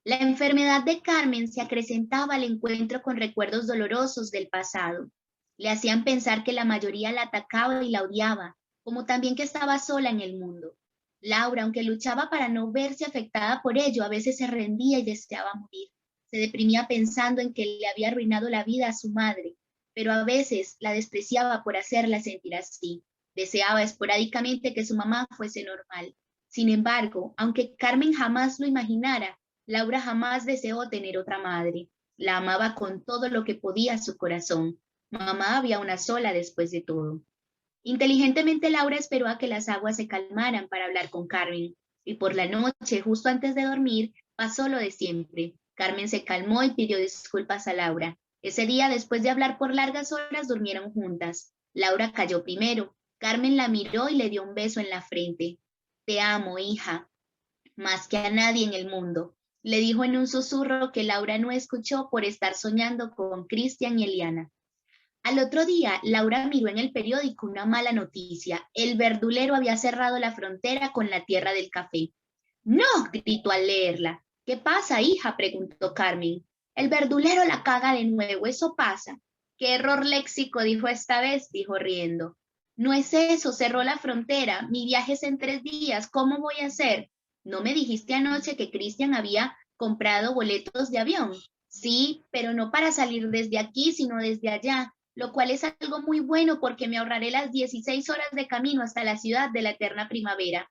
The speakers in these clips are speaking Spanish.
La enfermedad de Carmen se acrecentaba al encuentro con recuerdos dolorosos del pasado. Le hacían pensar que la mayoría la atacaba y la odiaba, como también que estaba sola en el mundo. Laura, aunque luchaba para no verse afectada por ello, a veces se rendía y deseaba morir. Se deprimía pensando en que le había arruinado la vida a su madre, pero a veces la despreciaba por hacerla sentir así. Deseaba esporádicamente que su mamá fuese normal. Sin embargo, aunque Carmen jamás lo imaginara, Laura jamás deseó tener otra madre. La amaba con todo lo que podía su corazón. Mamá había una sola después de todo. Inteligentemente Laura esperó a que las aguas se calmaran para hablar con Carmen. Y por la noche, justo antes de dormir, pasó lo de siempre. Carmen se calmó y pidió disculpas a Laura. Ese día, después de hablar por largas horas, durmieron juntas. Laura cayó primero. Carmen la miró y le dio un beso en la frente. Te amo, hija, más que a nadie en el mundo, le dijo en un susurro que Laura no escuchó por estar soñando con Cristian y Eliana. Al otro día, Laura miró en el periódico una mala noticia. El verdulero había cerrado la frontera con la tierra del café. ¡No! Gritó al leerla. ¿Qué pasa, hija?, preguntó Carmen. El verdulero la caga de nuevo, eso pasa. ¿Qué error léxico dijo esta vez?, dijo riendo. No es eso, cerró la frontera. Mi viaje es en 3 días. ¿Cómo voy a hacer? ¿No me dijiste anoche que Cristian había comprado boletos de avión? Sí, pero no para salir desde aquí, sino desde allá, lo cual es algo muy bueno porque me ahorraré las 16 horas de camino hasta la ciudad de la eterna primavera.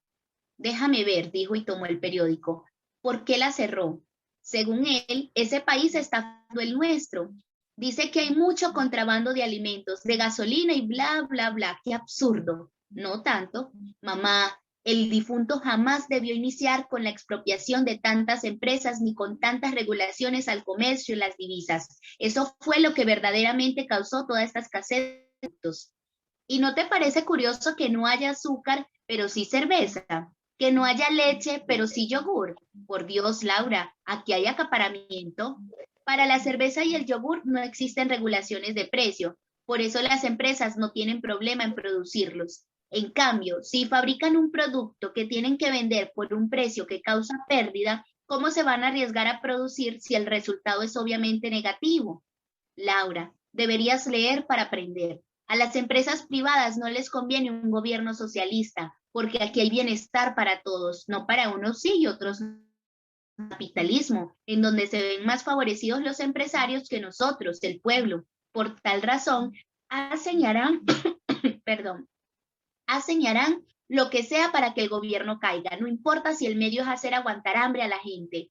Déjame ver, dijo y tomó el periódico. ¿Por qué la cerró? Según él, ese país está estafando el nuestro. Dice que hay mucho contrabando de alimentos, de gasolina y bla, bla, bla. ¡Qué absurdo! No tanto. Mamá, el difunto jamás debió iniciar con la expropiación de tantas empresas ni con tantas regulaciones al comercio y las divisas. Eso fue lo que verdaderamente causó toda esta escasez de productos. ¿Y no te parece curioso que no haya azúcar, pero sí cerveza? Que no haya leche, pero sí yogur. Por Dios, Laura, aquí hay acaparamiento. Para la cerveza y el yogur no existen regulaciones de precio, por eso las empresas no tienen problema en producirlos. En cambio, si fabrican un producto que tienen que vender por un precio que causa pérdida, ¿cómo se van a arriesgar a producir si el resultado es obviamente negativo? Laura, deberías leer para aprender. A las empresas privadas no les conviene un gobierno socialista, porque aquí hay bienestar para todos, no para unos sí y otros no. Capitalismo, en donde se ven más favorecidos los empresarios que nosotros, el pueblo. Por tal razón, aseñarán, perdón, aseñarán lo que sea para que el gobierno caiga, no importa si el medio es hacer aguantar hambre a la gente.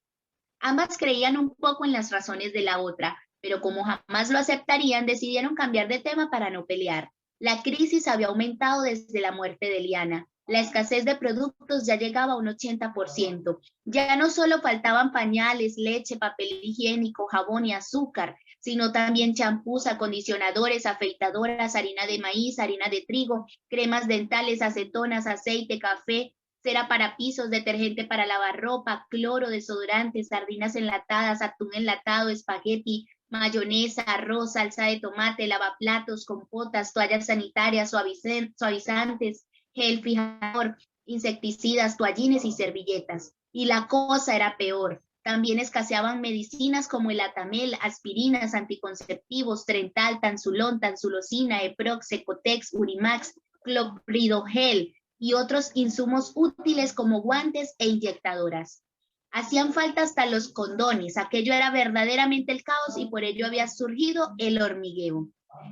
Ambas creían un poco en las razones de la otra, pero como jamás lo aceptarían, decidieron cambiar de tema para no pelear. La crisis había aumentado desde la muerte de Eliana. La escasez de productos ya llegaba a un 80%. Ya no solo faltaban pañales, leche, papel higiénico, jabón y azúcar, sino también champús, acondicionadores, afeitadoras, harina de maíz, harina de trigo, cremas dentales, acetonas, aceite, café, cera para pisos, detergente para lavar ropa, cloro, desodorantes, sardinas enlatadas, atún enlatado, espagueti, mayonesa, arroz, salsa de tomate, lavaplatos, compotas, toallas sanitarias, suavizantes, gel fijador, insecticidas, toallines y servilletas. Y la cosa era peor. También escaseaban medicinas como el Atamel, aspirinas, anticonceptivos, Trental, Tansulón, Tansulosina, Eprox, Ecotex, Urimax, Clopridogel, y otros insumos útiles como guantes e inyectadoras. Hacían falta hasta los condones, aquello era verdaderamente el caos y por ello había surgido el hormigueo.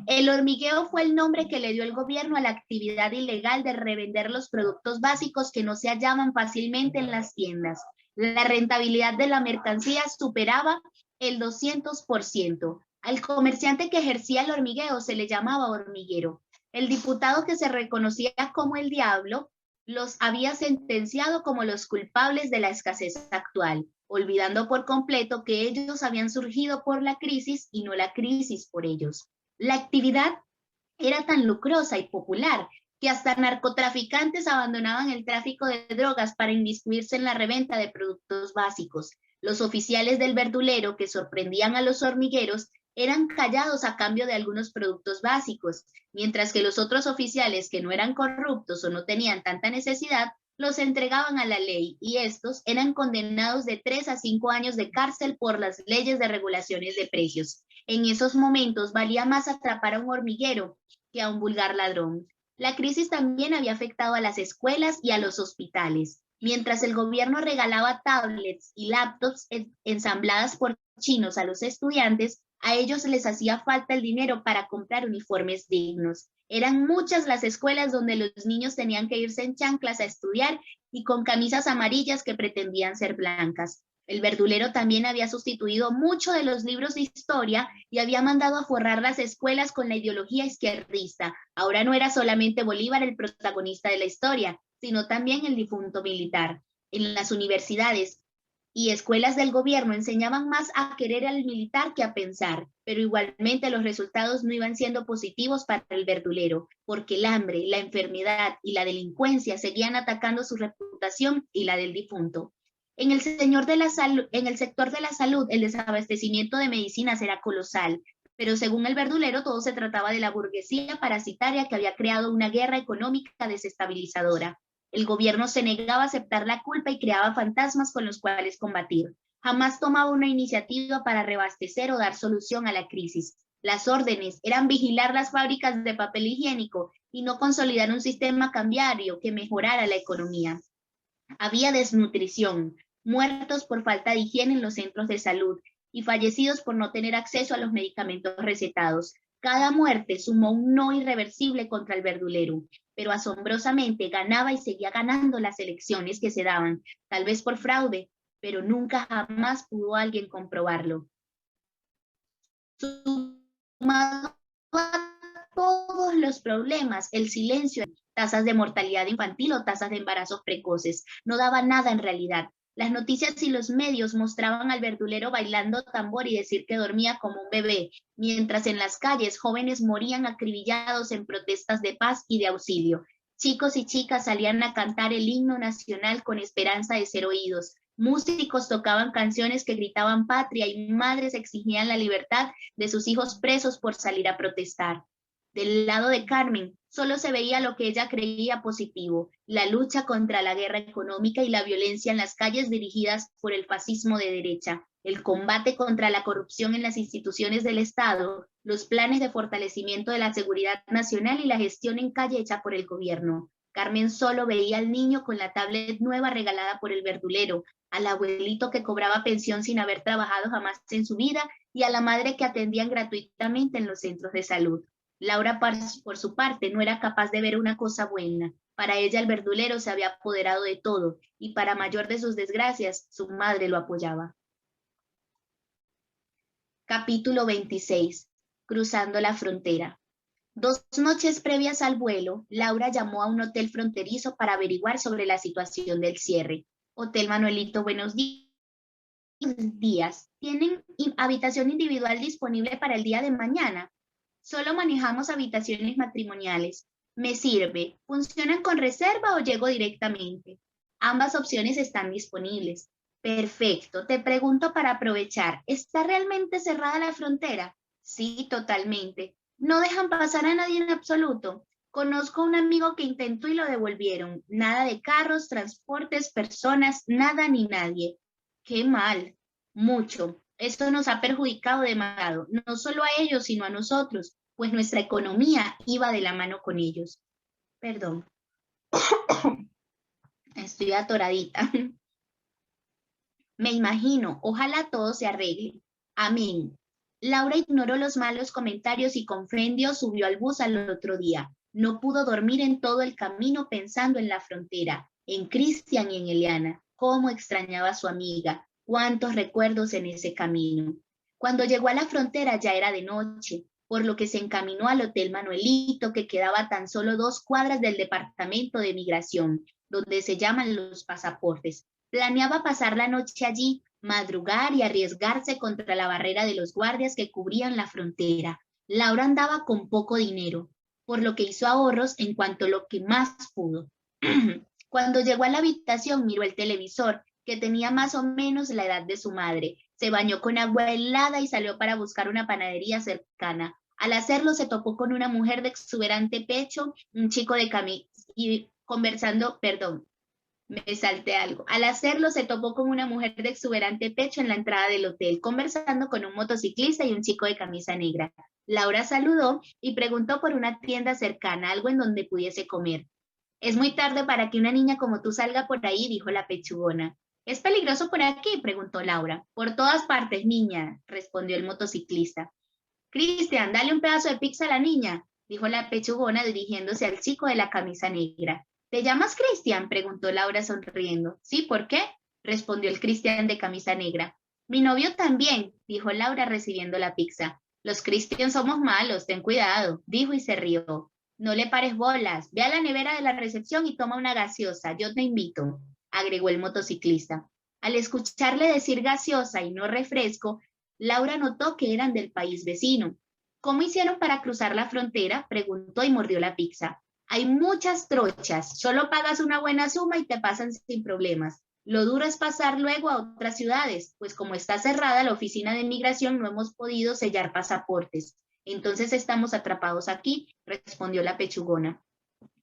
El hormigueo fue el nombre que le dio el gobierno a la actividad ilegal de revender los productos básicos que no se hallaban fácilmente en las tiendas. La rentabilidad de la mercancía superaba el 200%. Al comerciante que ejercía el hormigueo se le llamaba hormiguero. El diputado que se reconocía como el diablo los había sentenciado como los culpables de la escasez actual, olvidando por completo que ellos habían surgido por la crisis y no la crisis por ellos. La actividad era tan lucrosa y popular que hasta narcotraficantes abandonaban el tráfico de drogas para inmiscuirse en la reventa de productos básicos. Los oficiales del verdulero que sorprendían a los hormigueros eran callados a cambio de algunos productos básicos, mientras que los otros oficiales que no eran corruptos o no tenían tanta necesidad los entregaban a la ley y estos eran condenados de 3 a 5 años de cárcel por las leyes de regulaciones de precios. En esos momentos valía más atrapar a un hormiguero que a un vulgar ladrón. La crisis también había afectado a las escuelas y a los hospitales. Mientras el gobierno regalaba tablets y laptops ensambladas por chinos a los estudiantes, a ellos les hacía falta el dinero para comprar uniformes dignos. Eran muchas las escuelas donde los niños tenían que irse en chanclas a estudiar y con camisas amarillas que pretendían ser blancas. El verdulero también había sustituido mucho de los libros de historia y había mandado a forrar las escuelas con la ideología izquierdista. Ahora no era solamente Bolívar el protagonista de la historia, sino también el difunto militar. En las universidades y escuelas del gobierno enseñaban más a querer al militar que a pensar, pero igualmente los resultados no iban siendo positivos para el verdulero, porque el hambre, la enfermedad y la delincuencia seguían atacando su reputación y la del difunto. En el sector de la salud, el desabastecimiento de medicinas era colosal, pero según el verdulero todo se trataba de la burguesía parasitaria que había creado una guerra económica desestabilizadora. El gobierno se negaba a aceptar la culpa y creaba fantasmas con los cuales combatir. Jamás tomaba una iniciativa para reabastecer o dar solución a la crisis. Las órdenes eran vigilar las fábricas de papel higiénico y no consolidar un sistema cambiario que mejorara la economía. Había desnutrición, muertos por falta de higiene en los centros de salud y fallecidos por no tener acceso a los medicamentos recetados. Cada muerte sumó un no irreversible contra el verdulero, pero asombrosamente ganaba y seguía ganando las elecciones que se daban, tal vez por fraude, pero nunca jamás pudo alguien comprobarlo. Sumado a todos los problemas, el silencio, tasas de mortalidad infantil o tasas de embarazos precoces, no daba nada en realidad. Las noticias y los medios mostraban al verdulero bailando tambor y decir que dormía como un bebé, mientras en las calles jóvenes morían acribillados en protestas de paz y de auxilio. Chicos y chicas salían a cantar el himno nacional con esperanza de ser oídos. Músicos tocaban canciones que gritaban patria y madres exigían la libertad de sus hijos presos por salir a protestar. Del lado de Carmen, solo se veía lo que ella creía positivo, la lucha contra la guerra económica y la violencia en las calles dirigidas por el fascismo de derecha, el combate contra la corrupción en las instituciones del Estado, los planes de fortalecimiento de la seguridad nacional y la gestión en calle hecha por el gobierno. Carmen solo veía al niño con la tablet nueva regalada por el verdulero, al abuelito que cobraba pensión sin haber trabajado jamás en su vida y a la madre que atendían gratuitamente en los centros de salud. Laura, por su parte, no era capaz de ver una cosa buena. Para ella el verdulero se había apoderado de todo y para mayor de sus desgracias, su madre lo apoyaba. Capítulo 26. Cruzando la frontera. 2 noches previas al vuelo, Laura llamó a un hotel fronterizo para averiguar sobre la situación del cierre. Hotel Manuelito, buenos días. ¿Tienen habitación individual disponible para el día de mañana? Solo manejamos habitaciones matrimoniales. Me sirve. ¿Funcionan con reserva o llego directamente? Ambas opciones están disponibles. Perfecto. Te pregunto para aprovechar. ¿Está realmente cerrada la frontera? Sí, totalmente. No dejan pasar a nadie en absoluto. Conozco a un amigo que intentó y lo devolvieron. Nada de carros, transportes, personas, nada ni nadie. Qué mal. Mucho. Esto nos ha perjudicado demasiado, no solo a ellos, sino a nosotros, pues nuestra economía iba de la mano con ellos. Perdón, estoy atoradita. Me imagino, ojalá todo se arregle. Amén. Laura ignoró los malos comentarios y con Frendio subió al bus al otro día. No pudo dormir en todo el camino pensando en la frontera, en Cristian y en Eliana. Cómo extrañaba a su amiga, cuántos recuerdos en ese camino. Cuando llegó a la frontera ya era de noche, por lo que se encaminó al Hotel Manuelito, que quedaba a tan solo 2 cuadras del Departamento de Migración, donde se llaman los pasaportes. Planeaba pasar la noche allí, madrugar y arriesgarse contra la barrera de los guardias que cubrían la frontera. Laura andaba con poco dinero, por lo que hizo ahorros en cuanto a lo que más pudo. Cuando llegó a la habitación miró el televisor, que tenía más o menos la edad de su madre. Se bañó con agua helada y salió para buscar una panadería cercana. Al hacerlo se topó con una mujer de exuberante pecho, un chico de camisa y conversando, perdón, Me salté algo. Al hacerlo, se topó con una mujer de exuberante pecho en la entrada del hotel, conversando con un motociclista y un chico de camisa negra. Laura saludó y preguntó por una tienda cercana, algo en donde pudiese comer. Es muy tarde para que una niña como tú salga por ahí, dijo la pechugona. ¿Es peligroso por aquí?, preguntó Laura. Por todas partes, niña, respondió el motociclista. Cristian, dale un pedazo de pizza a la niña, dijo la pechugona dirigiéndose al chico de la camisa negra. ¿Te llamas Cristian?, preguntó Laura sonriendo. Sí, ¿por qué?, respondió el Cristian de camisa negra. Mi novio también, dijo Laura recibiendo la pizza. Los Cristian somos malos, ten cuidado, dijo y se rió. No le pares bolas, ve a la nevera de la recepción y toma una gaseosa, yo te invito, agregó el motociclista. Al escucharle decir gaseosa y no refresco, Laura notó que eran del país vecino. ¿Cómo hicieron para cruzar la frontera?, preguntó y mordió la pizza. Hay muchas trochas, solo pagas una buena suma y te pasan sin problemas. Lo duro es pasar luego a otras ciudades, pues como está cerrada la oficina de migración no hemos podido sellar pasaportes. Entonces estamos atrapados aquí, respondió la pechugona.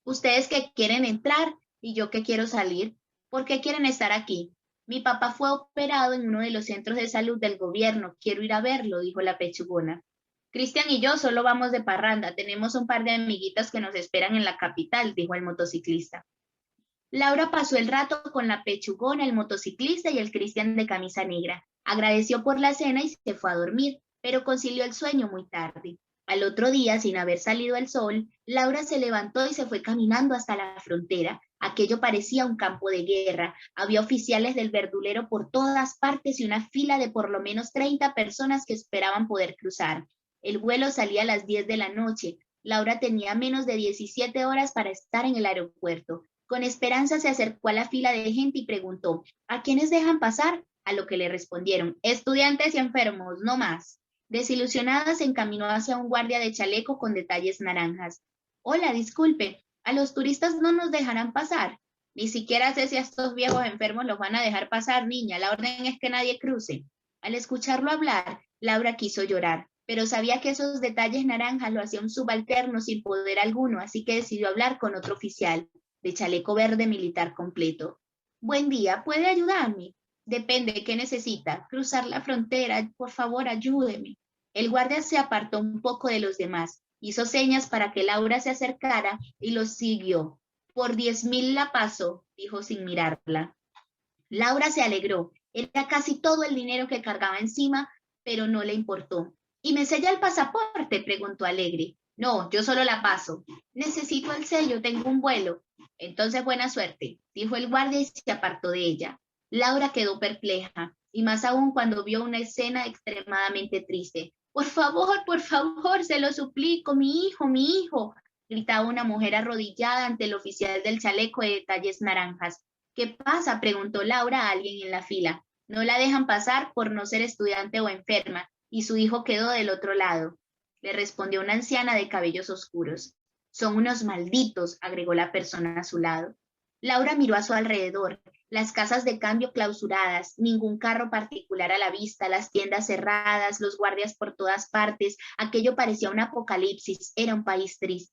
Ustedes que quieren entrar y yo que quiero salir, ¿por qué quieren estar aquí? Mi papá fue operado en uno de los centros de salud del gobierno, quiero ir a verlo, dijo la pechugona. Cristian y yo solo vamos de parranda, tenemos un par de amiguitas que nos esperan en la capital, dijo el motociclista. Laura pasó el rato con la pechugona, el motociclista y el Cristian de camisa negra. Agradeció por la cena y se fue a dormir, pero concilió el sueño muy tarde. Al otro día, sin haber salido el sol, Laura se levantó y se fue caminando hasta la frontera. Aquello parecía un campo de guerra. Había oficiales del verdulero por todas partes y una fila de por lo menos 30 personas que esperaban poder cruzar. El vuelo salía a las 10 de la noche. Laura tenía menos de 17 horas para estar en el aeropuerto. Con esperanza se acercó a la fila de gente y preguntó, ¿a quiénes dejan pasar? A lo que le respondieron, estudiantes y enfermos, no más. Desilusionada se encaminó hacia un guardia de chaleco con detalles naranjas. Hola, disculpe, ¿a los turistas no nos dejarán pasar? Ni siquiera sé si a estos viejos enfermos los van a dejar pasar, niña. La orden es que nadie cruce. Al escucharlo hablar, Laura quiso llorar, pero sabía que esos detalles naranjas lo hacían un subalterno sin poder alguno, así que decidió hablar con otro oficial de chaleco verde militar completo. Buen día, ¿puede ayudarme? Depende, ¿qué necesita? Cruzar la frontera, por favor, ayúdeme. El guardia se apartó un poco de los demás, hizo señas para que Laura se acercara y los siguió. Por 10.000 la paso, dijo sin mirarla. Laura se alegró. Era casi todo el dinero que cargaba encima, pero no le importó. ¿Y me sella el pasaporte?, preguntó alegre. No, yo solo la paso. Necesito el sello, tengo un vuelo. Entonces buena suerte, dijo el guardia y se apartó de ella. Laura quedó perpleja, y más aún cuando vio una escena extremadamente triste. Por favor, se lo suplico, mi hijo, gritaba una mujer arrodillada ante el oficial del chaleco de detalles naranjas. ¿Qué pasa?, preguntó Laura a alguien en la fila. No la dejan pasar por no ser estudiante o enferma, y su hijo quedó del otro lado. Le respondió una anciana de cabellos oscuros. Son unos malditos, agregó la persona a su lado. Laura miró a su alrededor, las casas de cambio clausuradas, ningún carro particular a la vista, las tiendas cerradas, los guardias por todas partes. Aquello parecía un apocalipsis, era un país triste.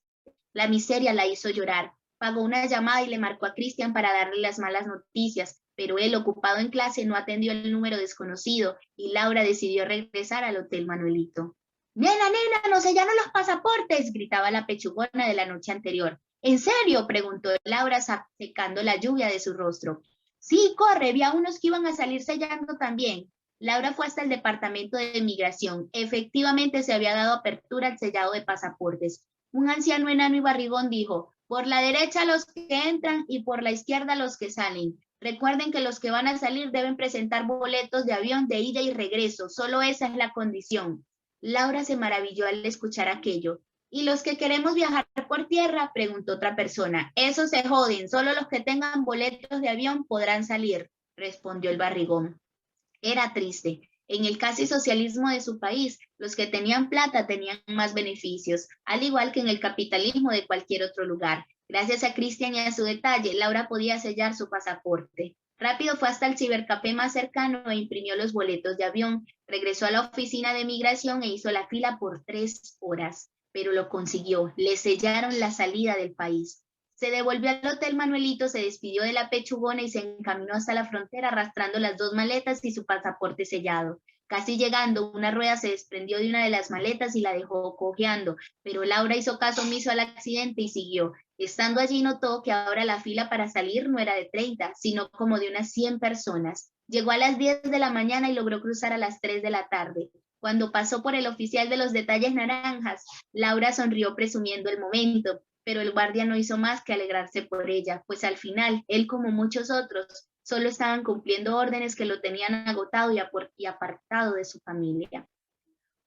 La miseria la hizo llorar. Pagó una llamada y le marcó a Cristian para darle las malas noticias, pero él, ocupado en clase, no atendió el número desconocido y Laura decidió regresar al Hotel Manuelito. Nena, nos sellaron los pasaportes, gritaba la pechugona de la noche anterior. ¿En serio?, preguntó Laura secando la lluvia de su rostro. Sí, corre, vi a unos que iban a salir sellando también. Laura fue hasta el departamento de migración. Efectivamente se había dado apertura al sellado de pasaportes. Un anciano enano y barrigón dijo, por la derecha los que entran y por la izquierda los que salen. Recuerden que los que van a salir deben presentar boletos de avión de ida y regreso. Solo esa es la condición. Laura se maravilló al escuchar aquello. ¿Y los que queremos viajar por tierra?, preguntó otra persona. Esos se joden, solo los que tengan boletos de avión podrán salir, respondió el barrigón. Era triste. En el casi socialismo de su país, los que tenían plata tenían más beneficios, al igual que en el capitalismo de cualquier otro lugar. Gracias a Cristian y a su detalle, Laura podía sellar su pasaporte. Rápido fue hasta el cibercafé más cercano e imprimió los boletos de avión. Regresó a la oficina de migración e hizo la fila por 3 horas, pero lo consiguió. Le sellaron la salida del país. Se devolvió al Hotel Manuelito, se despidió de la pechugona y se encaminó hasta la frontera arrastrando las 2 maletas y su pasaporte sellado. Casi llegando, una rueda se desprendió de una de las maletas y la dejó cojeando, pero Laura hizo caso omiso al accidente y siguió. Estando allí notó que ahora la fila para salir no era de 30, sino como de unas 100 personas. Llegó a las 10 de la mañana y logró cruzar a las 3 de la tarde. Cuando pasó por el oficial de los detalles naranjas, Laura sonrió presumiendo el momento, pero el guardia no hizo más que alegrarse por ella, pues al final, él como muchos otros, solo estaban cumpliendo órdenes que lo tenían agotado y apartado de su familia.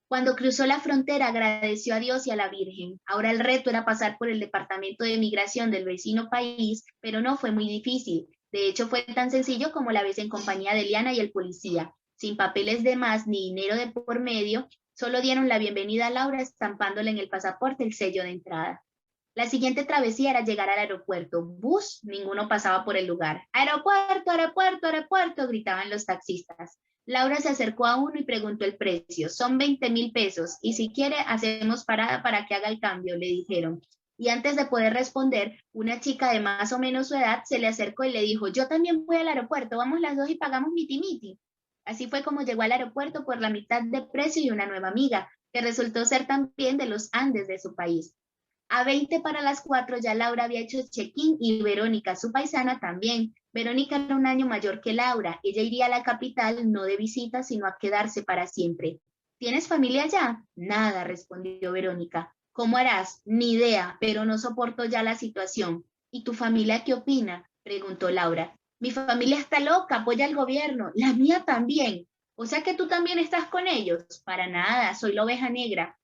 Cuando cruzó la frontera agradeció a Dios y a la Virgen. Ahora el reto era pasar por el departamento de migración del vecino país, pero no fue muy difícil. De hecho, fue tan sencillo como la vez en compañía de Eliana y el policía. Sin papeles de más ni dinero de por medio, solo dieron la bienvenida a Laura estampándole en el pasaporte el sello de entrada. La siguiente travesía era llegar al aeropuerto. Bus, ninguno pasaba por el lugar. Aeropuerto, aeropuerto, aeropuerto, gritaban los taxistas. Laura se acercó a uno y preguntó el precio. Son 20,000 pesos y si quiere hacemos parada para que haga el cambio, le dijeron. Y antes de poder responder, una chica de más o menos su edad se le acercó y le dijo, yo también voy al aeropuerto, vamos las dos y pagamos miti-miti. Así fue como llegó al aeropuerto por la mitad de precio y una nueva amiga, que resultó ser también de los Andes de su país. A 20 para las 4 ya Laura había hecho check-in y Verónica, su paisana, también. Verónica era un año mayor que Laura. Ella iría a la capital no de visita, sino a quedarse para siempre. ¿Tienes familia allá? Nada, respondió Verónica. ¿Cómo harás? Ni idea, pero no soporto ya la situación. ¿Y tu familia qué opina? Preguntó Laura. Mi familia está loca, apoya al gobierno. La mía también. O sea que tú también estás con ellos. Para nada, soy la oveja negra.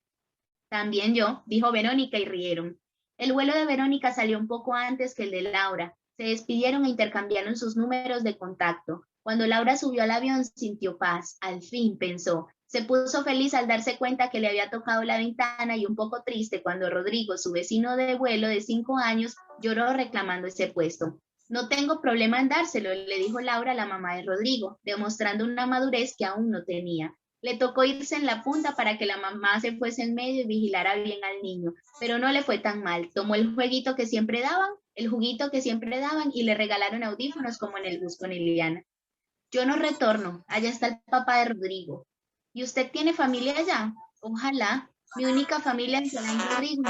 También yo, dijo Verónica y rieron. El vuelo de Verónica salió un poco antes que el de Laura. Se despidieron e intercambiaron sus números de contacto. Cuando Laura subió al avión, sintió paz. Al fin, pensó. Se puso feliz al darse cuenta que le había tocado la ventana y un poco triste cuando Rodrigo, su vecino de vuelo de 5 años, lloró reclamando ese puesto. No tengo problema en dárselo, le dijo Laura a la mamá de Rodrigo, demostrando una madurez que aún no tenía. Le tocó irse en la punta para que la mamá se fuese en medio y vigilara bien al niño, pero no le fue tan mal. Tomó el juguito que siempre daban, el juguito que siempre daban y le regalaron audífonos como en el bus con Liliana. Yo no retorno, allá está el papá de Rodrigo. ¿Y usted tiene familia allá? Ojalá. Mi única familia es Rodrigo.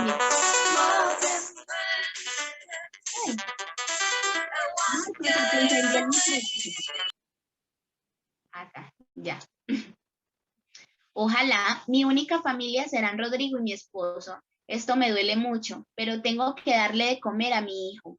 Acá, ya. Ojalá, mi única familia serán Rodrigo y mi esposo. Esto me duele mucho, pero tengo que darle de comer a mi hijo.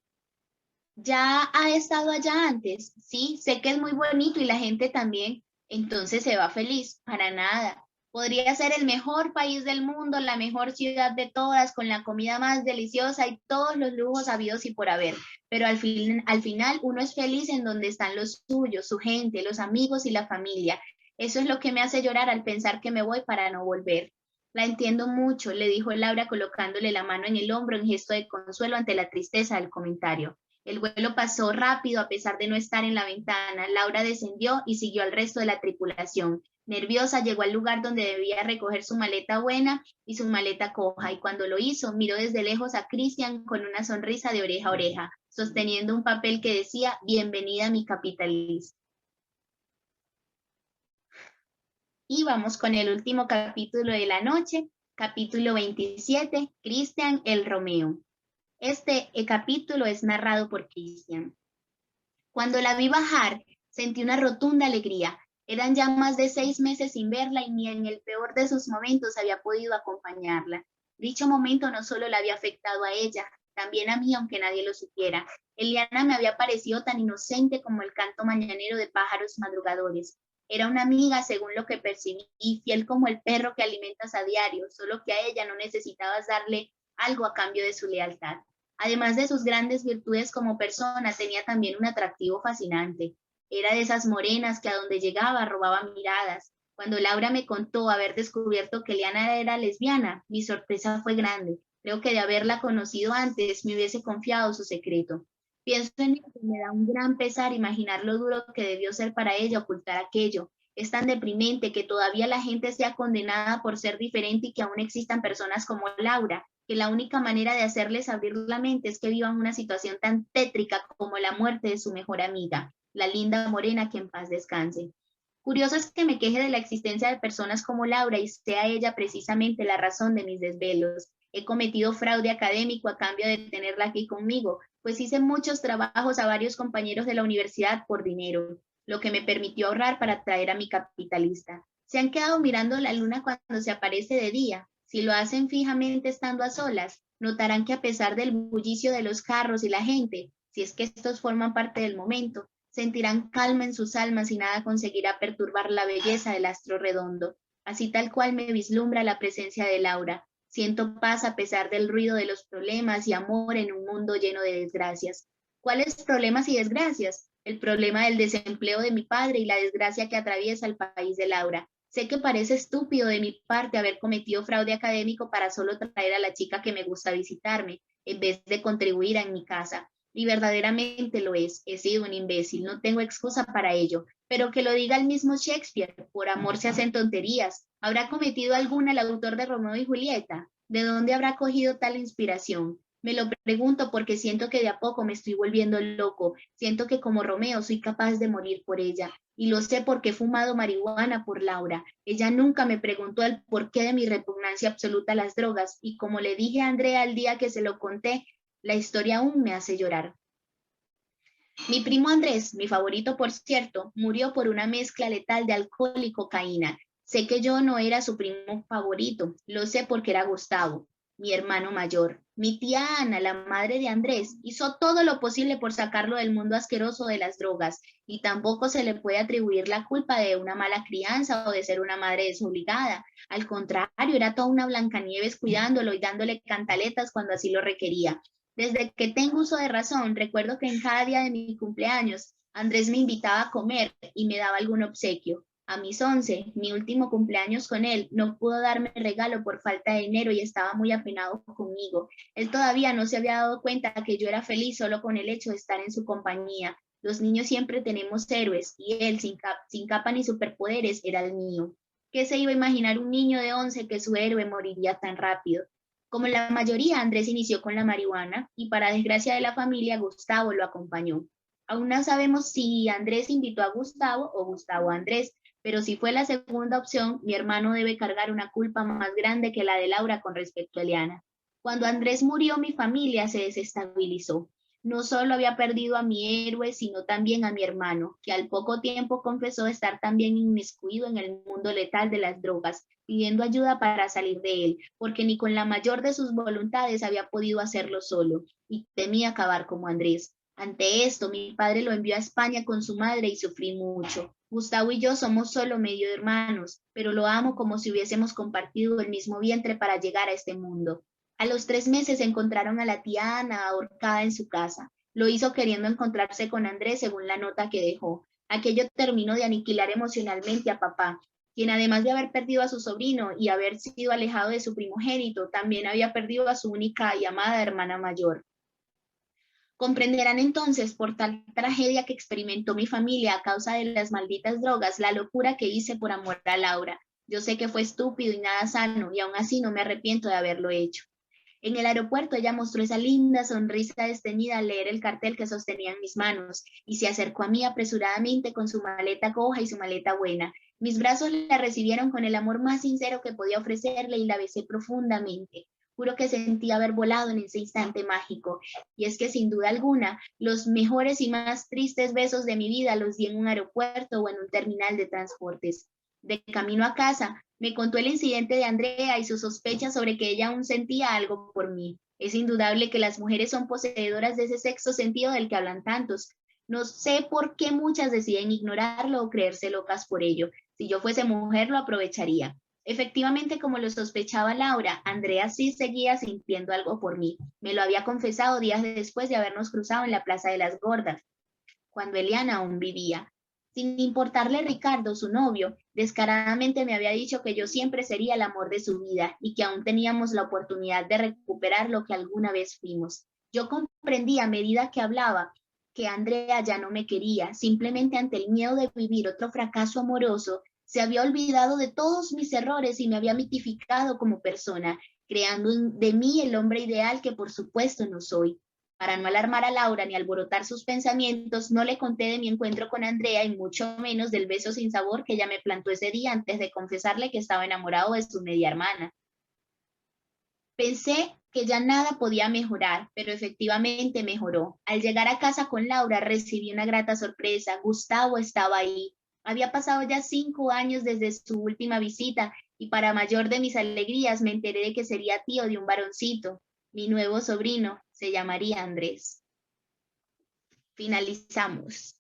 ¿Ya ha estado allá antes? Sí, sé que es muy bonito y la gente también. Entonces se va feliz. Para nada. Podría ser el mejor país del mundo, la mejor ciudad de todas, con la comida más deliciosa y todos los lujos habidos y por haber. Pero al final uno es feliz en donde están los suyos, su gente, los amigos y la familia. Eso es lo que me hace llorar al pensar que me voy para no volver. La entiendo mucho, le dijo Laura colocándole la mano en el hombro en gesto de consuelo ante la tristeza del comentario. El vuelo pasó rápido a pesar de no estar en la ventana. Laura descendió y siguió al resto de la tripulación. Nerviosa, llegó al lugar donde debía recoger su maleta buena y su maleta coja, y cuando lo hizo, miró desde lejos a Cristian con una sonrisa de oreja a oreja, sosteniendo un papel que decía, bienvenida a mi capitalista. Y vamos con el último capítulo de la noche, capítulo 27, Cristian el Romeo. Este capítulo es narrado por Cristian. Cuando la vi bajar, sentí una rotunda alegría. Eran ya más de 6 meses sin verla y ni en el peor de sus momentos había podido acompañarla. Dicho momento no solo la había afectado a ella, también a mí, aunque nadie lo supiera. Eliana me había parecido tan inocente como el canto mañanero de pájaros madrugadores. Era una amiga, según lo que percibí, fiel como el perro que alimentas a diario, solo que a ella no necesitabas darle algo a cambio de su lealtad. Además de sus grandes virtudes como persona, tenía también un atractivo fascinante. Era de esas morenas que a donde llegaba robaba miradas. Cuando Laura me contó haber descubierto que Eliana era lesbiana, mi sorpresa fue grande. Creo que de haberla conocido antes me hubiese confiado su secreto. Pienso en ello y me da un gran pesar imaginar lo duro que debió ser para ella ocultar aquello. Es tan deprimente que todavía la gente sea condenada por ser diferente y que aún existan personas como Laura, que la única manera de hacerles abrir la mente es que vivan una situación tan tétrica como la muerte de su mejor amiga, la linda morena que en paz descanse. Curioso es que me queje de la existencia de personas como Laura y sea ella precisamente la razón de mis desvelos. He cometido fraude académico a cambio de tenerla aquí conmigo, pues hice muchos trabajos a varios compañeros de la universidad por dinero, lo que me permitió ahorrar para traer a mi capitalista. Se han quedado mirando la luna cuando se aparece de día. Si lo hacen fijamente estando a solas, notarán que a pesar del bullicio de los carros y la gente, si es que estos forman parte del momento, sentirán calma en sus almas y nada conseguirá perturbar la belleza del astro redondo. Así tal cual me vislumbra la presencia de Laura. Siento paz a pesar del ruido de los problemas y amor en un mundo lleno de desgracias. ¿Cuáles problemas y desgracias? El problema del desempleo de mi padre y la desgracia que atraviesa el país de Laura. Sé que parece estúpido de mi parte haber cometido fraude académico para solo traer a la chica que me gusta visitarme, en vez de contribuir en mi casa. Y verdaderamente lo es. He sido un imbécil, no tengo excusa para ello. Pero que lo diga el mismo Shakespeare, por amor se hacen tonterías. ¿Habrá cometido alguna el autor de Romeo y Julieta? ¿De dónde habrá cogido tal inspiración? Me lo pregunto porque siento que de a poco me estoy volviendo loco. Siento que como Romeo soy capaz de morir por ella. Y lo sé porque he fumado marihuana por Laura. Ella nunca me preguntó el porqué de mi repugnancia absoluta a las drogas. Y como le dije a Andrea el día que se lo conté, la historia aún me hace llorar. Mi primo Andrés, mi favorito por cierto, murió por una mezcla letal de alcohol y cocaína. Sé que yo no era su primo favorito, lo sé porque era Gustavo, mi hermano mayor. Mi tía Ana, la madre de Andrés, hizo todo lo posible por sacarlo del mundo asqueroso de las drogas y tampoco se le puede atribuir la culpa de una mala crianza o de ser una madre desobligada. Al contrario, era toda una Blancanieves cuidándolo y dándole cantaletas cuando así lo requería. Desde que tengo uso de razón, recuerdo que en cada día de mi cumpleaños, Andrés me invitaba a comer y me daba algún obsequio. A mis 11, mi último cumpleaños con él, no pudo darme regalo por falta de dinero y estaba muy apenado conmigo. Él todavía no se había dado cuenta que yo era feliz solo con el hecho de estar en su compañía. Los niños siempre tenemos héroes y él, sin capa ni superpoderes, era el mío. ¿Qué se iba a imaginar un niño de 11 que su héroe moriría tan rápido? Como la mayoría, Andrés inició con la marihuana y para desgracia de la familia, Gustavo lo acompañó. Aún no sabemos si Andrés invitó a Gustavo o Gustavo a Andrés, pero si fue la segunda opción, mi hermano debe cargar una culpa más grande que la de Laura con respecto a Eliana. Cuando Andrés murió, mi familia se desestabilizó. No solo había perdido a mi héroe, sino también a mi hermano, que al poco tiempo confesó estar también inmiscuido en el mundo letal de las drogas, pidiendo ayuda para salir de él, porque ni con la mayor de sus voluntades había podido hacerlo solo, y temía acabar como Andrés. Ante esto, mi padre lo envió a España con su madre y sufrí mucho. Gustavo y yo somos solo medio hermanos, pero lo amo como si hubiésemos compartido el mismo vientre para llegar a este mundo. A los 3 meses encontraron a la tía Ana ahorcada en su casa. Lo hizo queriendo encontrarse con Andrés según la nota que dejó. Aquello terminó de aniquilar emocionalmente a papá, quien además de haber perdido a su sobrino y haber sido alejado de su primogénito, también había perdido a su única y amada hermana mayor. Comprenderán entonces por tal tragedia que experimentó mi familia a causa de las malditas drogas, la locura que hice por amor a Laura. Yo sé que fue estúpido y nada sano, y aún así no me arrepiento de haberlo hecho. En el aeropuerto ella mostró esa linda sonrisa desteñida al leer el cartel que sostenía en mis manos y se acercó a mí apresuradamente con su maleta coja y su maleta buena. Mis brazos la recibieron con el amor más sincero que podía ofrecerle y la besé profundamente. Juro que sentí haber volado en ese instante mágico. Y es que sin duda alguna, los mejores y más tristes besos de mi vida los di en un aeropuerto o en un terminal de transportes. De camino a casa, me contó el incidente de Andrea y sus sospechas sobre que ella aún sentía algo por mí. Es indudable que las mujeres son poseedoras de ese sexto sentido del que hablan tantos. No sé por qué muchas deciden ignorarlo o creerse locas por ello. Si yo fuese mujer, lo aprovecharía. Efectivamente, como lo sospechaba Laura, Andrea sí seguía sintiendo algo por mí. Me lo había confesado días después de habernos cruzado en la Plaza de las Gordas, cuando Eliana aún vivía. Sin importarle Ricardo, su novio, descaradamente me había dicho que yo siempre sería el amor de su vida y que aún teníamos la oportunidad de recuperar lo que alguna vez fuimos. Yo comprendí a medida que hablaba que Andrea ya no me quería, simplemente ante el miedo de vivir otro fracaso amoroso, se había olvidado de todos mis errores y me había mitificado como persona. creando de mí el hombre ideal que por supuesto no soy. Para no alarmar a Laura ni alborotar sus pensamientos, no le conté de mi encuentro con Andrea y mucho menos del beso sin sabor que ella me plantó ese día antes de confesarle que estaba enamorado de su media hermana. Pensé que ya nada podía mejorar, pero efectivamente mejoró. Al llegar a casa con Laura recibí una grata sorpresa. Gustavo estaba ahí. Había pasado ya 5 años desde su última visita y para mayor de mis alegrías me enteré de que sería tío de un varoncito. Mi nuevo sobrino se llamaría Andrés. Finalizamos.